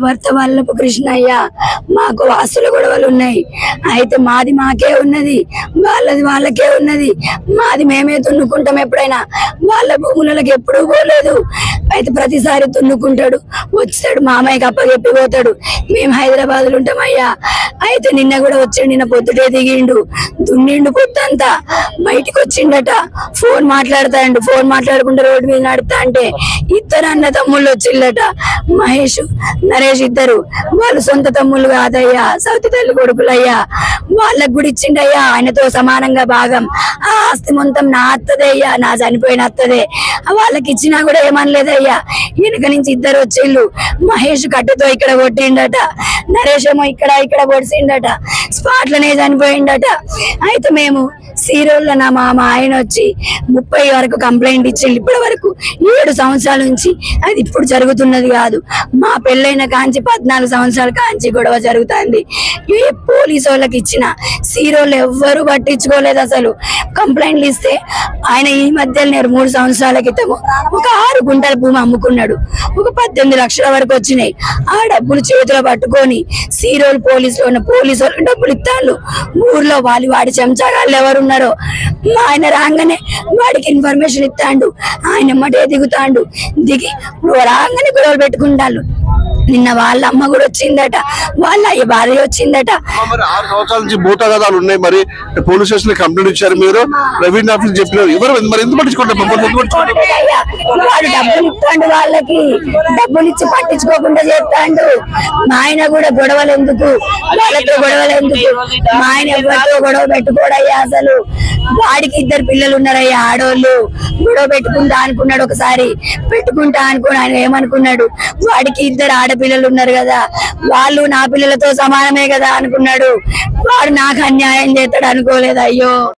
భర్త వల్లపు కృష్ణయ్య మాకు వాసుల గొడవలు ఉన్నాయి. అయితే మాది మాకే ఉన్నది, వాళ్ళది వాళ్ళకే ఉన్నది. మాది మేమే తున్నుకుంటాం. ఎప్పుడైనా వాళ్ళ భూములకి ఎప్పుడూ పోలేదు. అయితే ప్రతిసారి తున్నుకుంటాడు, వచ్చాడు మామయ్యకి అప్పగెప్పి పోతాడు. మేము హైదరాబాద్ లో ఉంటామయ్యా. అయితే నిన్న కూడా వచ్చాడు, నిన్న పొద్దుటే దిగిండు, దున్నిండు పొద్దంతా. బయటికి వచ్చిండట, ఫోన్ మాట్లాడతాండు. ఫోన్ మాట్లాడుకుంటే రోడ్డు మీద నడుతా అంటే ఇద్దరు అన్న తమ్ముళ్ళు వచ్చిండట, మహేష్ నరేష్ ఇద్దరు. వాళ్ళు సొంత తమ్ముళ్ళు కాదయ్యా, సౌతి తల్లి కొడుకులయ్యా. వాళ్ళకు కూడా ఇచ్చిండయ్యా ఆయనతో సమానంగా భాగం. ఆ ఆస్తి మొత్తం నా అత్తదే అయ్యా, నా చనిపోయిన అత్తదే. వాళ్ళకి ఇచ్చినా కూడా ఏమనలేదయ్యా. వెనుక నుంచి ఇద్దరు వచ్చిండు. మహేష్ కట్టుతో ఇక్కడ కొట్టిండట, నరేష్ ఏమో ఇక్కడ పొడిచిండట, స్పాట్ లోనే చనిపోయిండట. అయితే మేము సీరోళ్ళ నా మామ ఆయన వచ్చి 30 వరకు కంప్లైంట్ ఇచ్చిండు. ఇప్పటి వరకు 7 సంవత్సరాల నుంచి అది ఇప్పుడు జరుగుతున్నది కాదు. మా పెళ్ళైన కాంచి 14 సంవత్సరాల కాంచి గొడవ జరుగుతుంది. ఏ పోలీసు వాళ్ళకి ఇచ్చిన సీరోళ్ళు ఎవ్వరు పట్టించుకోలేదు. అసలు కంప్లైంట్లు ఇస్తే ఆయన ఈ మధ్యలో 3 సంవత్సరాల క్రితము ఒక 6 గుంటల భూమి అమ్ముకున్నాడు. ఒక 18 లక్షల వరకు వచ్చినాయి. ఆ డబ్బులు చేతిలో పట్టుకొని సీరోలు పోలీసులు ఉన్న పోలీసు వాళ్ళు డబ్బులు ఇస్తాళ్ళు. ఊర్లో వాడి చెంచాగాళ్ళు ఎవరున్నారో ఆయన రాగానే వాడికి ఇన్ఫర్మేషన్ ఇస్తాడు. ఆయన ఎమ్మటే దిగుతాడు. దిగి రాగానే గొడవలు పెట్టుకుంటాళ్ళు. నిన్న వాళ్ళ అమ్మ కూడా వచ్చిందట, వాళ్ళ అయ్య భార్య వచ్చిందట. 6 సంవత్సరాల నుంచి భూతగాదాలు ఉన్నాయి. మరి పోలీస్ స్టేషన్ లో కంప్లైంట్ ఇచ్చారు, మీరు రెవెన్యూ ఆఫీస్ చెప్పినారు. ఎవరు మరి ఎందుకు పట్టించుకుంటారు? వాడు డబ్బులు ఇస్తాడు, వాళ్ళకి డబ్బులు ఇచ్చి పట్టించుకోకుండా చేస్తాడు. మా ఆయన కూడా గొడవలు ఎందుకు, వాళ్ళతో గొడవలు ఎందుకు? మా ఆయన ఎవరితో గొడవ పెట్టుకోడయ్యా. అసలు వాడికి 2 పిల్లలు ఉన్నారయ్యా, ఆడోళ్ళు. గొడవ పెట్టుకుంటా అనుకున్నాడు ఒకసారి, పెట్టుకుంటా అనుకుని ఆయన ఏమనుకున్నాడు, వాడికి 2 ఆడపిల్లలు ఉన్నారు కదా, వాళ్ళు నా పిల్లలతో సమానమే కదా అనుకున్నాడు. వాడు నాకు అన్యాయం చేస్తాడు అనుకోలేదు. అయ్యో.